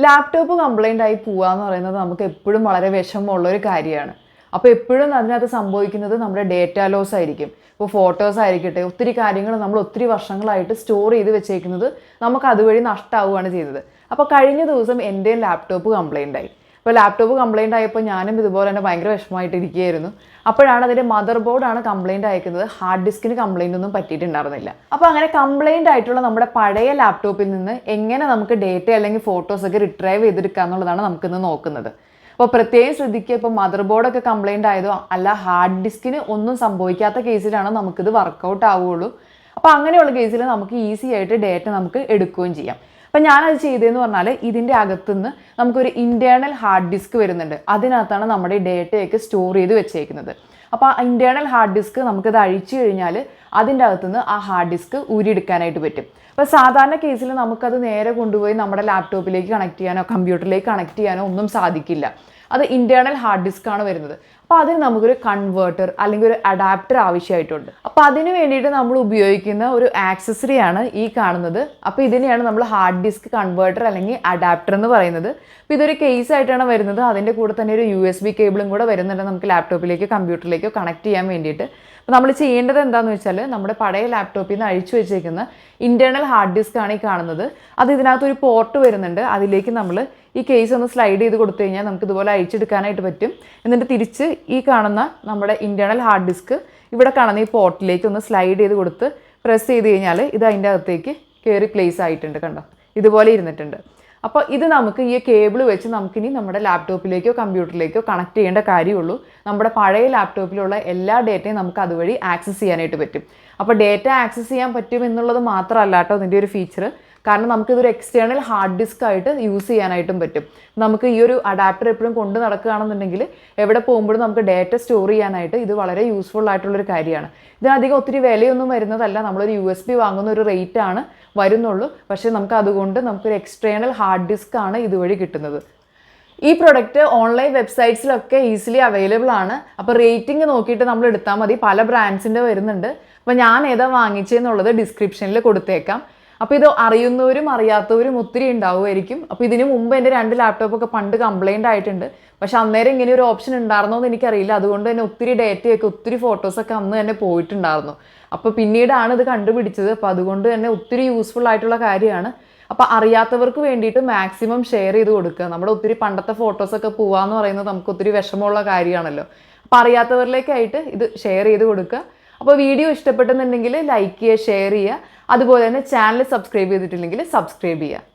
Laptop complaint ആയി പോവാന്ന് പറയുന്നത് നമുക്ക് എപ്പോഴും വളരെ വിഷമമുള്ള ഒരു കാര്യമാണ്. അപ്പോൾ എപ്പോഴും അതിനകത്ത് സംഭവിക്കുന്നത് നമ്മുടെ ഡേറ്റ ലോസ് ആയിരിക്കും. ഇപ്പോൾ ഫോട്ടോസ് ആയിരിക്കട്ടെ, ഒത്തിരി കാര്യങ്ങൾ നമ്മൾ ഒത്തിരി വർഷങ്ങളായിട്ട് സ്റ്റോർ ചെയ്ത് വെച്ചേക്കുന്നത് നമുക്ക് അതുവഴി നഷ്ടമാവുകയാണ് ചെയ്തത്. അപ്പോൾ കഴിഞ്ഞ ദിവസം എൻ്റെയും ലാപ്ടോപ്പ് കംപ്ലൈൻ്റ് ആയി. അപ്പോൾ ലാപ്ടോപ്പ് കംപ്ലൈൻ്റ് ആയപ്പോൾ ഞാനും ഇതുപോലെ തന്നെ ഭയങ്കര വിഷമമായിട്ട് ഇരിക്കുകയായിരുന്നു. അപ്പോഴാണ് അതിൻ്റെ മദർ ബോർഡാണ് കംപ്ലൈൻ്റ് അയക്കുന്നത്. ഹാർഡ് ഡിസ്കിന് കംപ്ലൈൻ്റ് ഒന്നും പറ്റിയിട്ടുണ്ടായിരുന്നില്ല. അപ്പോൾ അങ്ങനെ കംപ്ലൈൻ്റ് ആയിട്ടുള്ള നമ്മുടെ പഴയ ലാപ്ടോപ്പിൽ നിന്ന് എങ്ങനെ നമുക്ക് ഡേറ്റ അല്ലെങ്കിൽ ഫോട്ടോസൊക്കെ റിട്രൈവ് ചെയ്തെടുക്കുക എന്നുള്ളതാണ് നമുക്കിന്ന് നോക്കുന്നത്. അപ്പോൾ പ്രത്യേകം ശ്രദ്ധിക്കുക, ഇപ്പോൾ മദർ ബോർഡൊക്കെ കംപ്ലൈൻ്റ് ആയതോ അല്ല ഹാർഡ് ഡിസ്കിന് ഒന്നും സംഭവിക്കാത്ത കേസിലാണ് നമുക്കിത് വർക്കൗട്ട് ആവുകയുള്ളൂ. അപ്പോൾ അങ്ങനെയുള്ള കേസിൽ നമുക്ക് ഈസി ആയിട്ട് ഡേറ്റ നമുക്ക് എടുക്കുകയും ചെയ്യാം. അപ്പം ഞാനത് ചെയ്തതെന്ന് പറഞ്ഞാൽ ഇതിൻ്റെ അകത്തുനിന്ന് നമുക്കൊരു ഇൻറ്റേർണൽ ഹാർഡ് ഡിസ്ക് വരുന്നുണ്ട്. അതിനകത്താണ് നമ്മുടെ ഡേറ്റയൊക്കെ സ്റ്റോർ ചെയ്ത് വെച്ചേക്കുന്നത്. അപ്പോൾ ആ ഇൻറ്റേർണൽ ഹാർഡ് ഡിസ്ക് നമുക്കത് അഴിച്ചു കഴിഞ്ഞാൽ അതിൻ്റെ അകത്തുനിന്ന് ആ ഹാർഡ് ഡിസ്ക് ഊരിയെടുക്കാനായിട്ട് പറ്റും. അപ്പോൾ സാധാരണ കേസിൽ നമുക്കത് നേരെ കൊണ്ടുപോയി നമ്മുടെ ലാപ്ടോപ്പിലേക്ക് കണക്ട് ചെയ്യാനോ കമ്പ്യൂട്ടറിലേക്ക് കണക്ട് ചെയ്യാനോ ഒന്നും സാധിക്കില്ല. അത് ഇൻറ്റേർണൽ ഹാർഡ് ഡിസ്ക് ആണ് വരുന്നത്. അപ്പോൾ അതിന് നമുക്കൊരു കൺവേർട്ടർ അല്ലെങ്കിൽ ഒരു അഡാപ്റ്റർ ആവശ്യമായിട്ടുണ്ട്. അപ്പോൾ അതിന് വേണ്ടിയിട്ട് നമ്മൾ ഉപയോഗിക്കുന്ന ഒരു ആക്സസറിയാണ് ഈ കാണുന്നത്. അപ്പോൾ ഇതിനെയാണ് നമ്മൾ ഹാർഡ് ഡിസ്ക് കൺവേർട്ടർ അല്ലെങ്കിൽ അഡാപ്റ്റർ എന്ന് പറയുന്നത്. അപ്പോൾ ഇതൊരു കേസ് ആയിട്ടാണ് വരുന്നത്. അതിൻ്റെ കൂടെ തന്നെ ഒരു USB കേബിളും കൂടെ വരുന്നുണ്ട് നമുക്ക് ലാപ്ടോപ്പിലേക്കോ കമ്പ്യൂട്ടറിലേക്കോ കണക്ട് ചെയ്യാൻ വേണ്ടിയിട്ട്. അപ്പോൾ നമ്മൾ ചെയ്യേണ്ടത് എന്താണെന്ന് വെച്ചാൽ നമ്മുടെ പഴയ ലാപ്ടോപ്പിൽ നിന്ന് അഴിച്ചു വെച്ചേക്കുന്ന ഇൻറ്റേർണൽ ഹാർഡ് ഡിസ്ക് ആണ് ഈ കാണുന്നത്. അത് ഇതിനകത്തൊരു പോർട്ട് വരുന്നുണ്ട്. അതിലേക്ക് നമ്മൾ ഈ കേസ് ഒന്ന് സ്ലൈഡ് ചെയ്ത് കൊടുത്തു കഴിഞ്ഞാൽ നമുക്ക് ഇതുപോലെ അഴിച്ചെടുക്കാനായിട്ട് പറ്റും. എന്നിട്ട് തിരിച്ച് ഈ കാണുന്ന നമ്മുടെ ഇൻറ്റേർണൽ ഹാർഡ് ഡിസ്ക് ഇവിടെ കാണുന്ന ഈ പോർട്ടിലേക്ക് ഒന്ന് സ്ലൈഡ് ചെയ്ത് കൊടുത്ത് പ്രസ് ചെയ്ത് കഴിഞ്ഞാൽ ഇത് അതിൻ്റെ അകത്തേക്ക് കയറി പ്ലേസ് ആയിട്ടുണ്ട്. കണ്ടോ, ഇതുപോലെ ഇരുന്നിട്ടുണ്ട്. അപ്പോൾ ഇത് നമുക്ക് ഈ കേബിൾ വെച്ച് നമുക്കിനി നമ്മുടെ ലാപ്ടോപ്പിലേക്കോ കമ്പ്യൂട്ടറിലേക്കോ കണക്ട് ചെയ്യേണ്ട കാര്യമുള്ളൂ. നമ്മുടെ പഴയ ലാപ്ടോപ്പിലുള്ള എല്ലാ ഡേറ്റയും നമുക്ക് അതുവഴി ആക്സസ് ചെയ്യാനായിട്ട് പറ്റും. അപ്പോൾ ഡേറ്റ ആക്സസ് ചെയ്യാൻ പറ്റും എന്നുള്ളത് മാത്രമല്ല കേട്ടോ ഇതിൻ്റെ ഒരു ഫീച്ചർ. കാരണം നമുക്കിതൊരു എക്സ്റ്റേണൽ ഹാർഡ് ഡിസ്ക് ആയിട്ട് യൂസ് ചെയ്യാനായിട്ടും പറ്റും. നമുക്ക് ഈ ഒരു അഡാപ്റ്റർ എപ്പോഴും കൊണ്ട് നടക്കുകയാണെന്നുണ്ടെങ്കിൽ എവിടെ പോകുമ്പോഴും നമുക്ക് ഡേറ്റ സ്റ്റോർ ചെയ്യാനായിട്ട് ഇത് വളരെ യൂസ്ഫുൾ ആയിട്ടുള്ളൊരു കാര്യമാണ്. ഇതിനധികം ഒത്തിരി വിലയൊന്നും വരുന്നതല്ല. നമ്മളൊരു USB വാങ്ങുന്ന ഒരു റേറ്റ് ആണ് വരുന്നുള്ളൂ. പക്ഷേ നമുക്ക് അതുകൊണ്ട് നമുക്കൊരു എക്സ്റ്റേണൽ ഹാർഡ് ഡിസ്ക് ആണ് ഇതുവഴി കിട്ടുന്നത്. ഈ പ്രൊഡക്റ്റ് ഓൺലൈൻ വെബ്സൈറ്റ്സിലൊക്കെ ഈസിലി അവൈലബിൾ ആണ്. അപ്പോൾ റേറ്റിംഗ് നോക്കിയിട്ട് നമ്മൾ എടുത്താൽ മതി. പല ബ്രാൻഡ്സിൻ്റെ വരുന്നുണ്ട്. അപ്പോൾ ഞാൻ ഏതാ വാങ്ങിച്ചതെന്നുള്ളത് ഡിസ്ക്രിപ്ഷനിൽ കൊടുത്തേക്കാം. അപ്പോൾ ഇത് അറിയുന്നവരും അറിയാത്തവരും ഒത്തിരി ഉണ്ടാവുമായിരിക്കും. അപ്പോൾ ഇതിന് മുമ്പ് എൻ്റെ 2 ലാപ്ടോപ്പൊക്കെ പണ്ട് കംപ്ലൈൻ്റ് ആയിട്ടുണ്ട്. പക്ഷെ അന്നേരം ഇങ്ങനെ ഒരു ഓപ്ഷൻ ഉണ്ടായിരുന്നോ എന്ന് എനിക്കറിയില്ല. അതുകൊണ്ട് തന്നെ ഒത്തിരി ഡേറ്റയൊക്കെ ഒത്തിരി ഫോട്ടോസൊക്കെ അന്ന് തന്നെ പോയിട്ടുണ്ടായിരുന്നു. അപ്പോൾ പിന്നീടാണ് ഇത് കണ്ടുപിടിച്ചത്. അപ്പോൾ അതുകൊണ്ട് തന്നെ ഒത്തിരി യൂസ്ഫുൾ ആയിട്ടുള്ള കാര്യമാണ്. അപ്പോൾ അറിയാത്തവർക്ക് വേണ്ടിയിട്ട് മാക്സിമം ഷെയർ ചെയ്ത് കൊടുക്കുക. നമ്മുടെ ഒത്തിരി പണ്ടത്തെ ഫോട്ടോസൊക്കെ പോവാന്ന് പറയുന്നത് നമുക്ക് ഒത്തിരി വിഷമമുള്ള കാര്യമാണല്ലോ. അപ്പോൾ അറിയാത്തവരിലേക്കായിട്ട് ഇത് ഷെയർ ചെയ്ത് കൊടുക്കുക. അപ്പോൾ വീഡിയോ ഇഷ്ടപ്പെട്ടെന്നുണ്ടെങ്കിൽ ലൈക്ക് ചെയ്യുക, ഷെയർ ചെയ്യുക. അതുപോലെ തന്നെ ചാനൽ സബ്സ്ക്രൈബ് ചെയ്തിട്ടില്ലെങ്കിൽ സബ്സ്ക്രൈബ് ചെയ്യുക.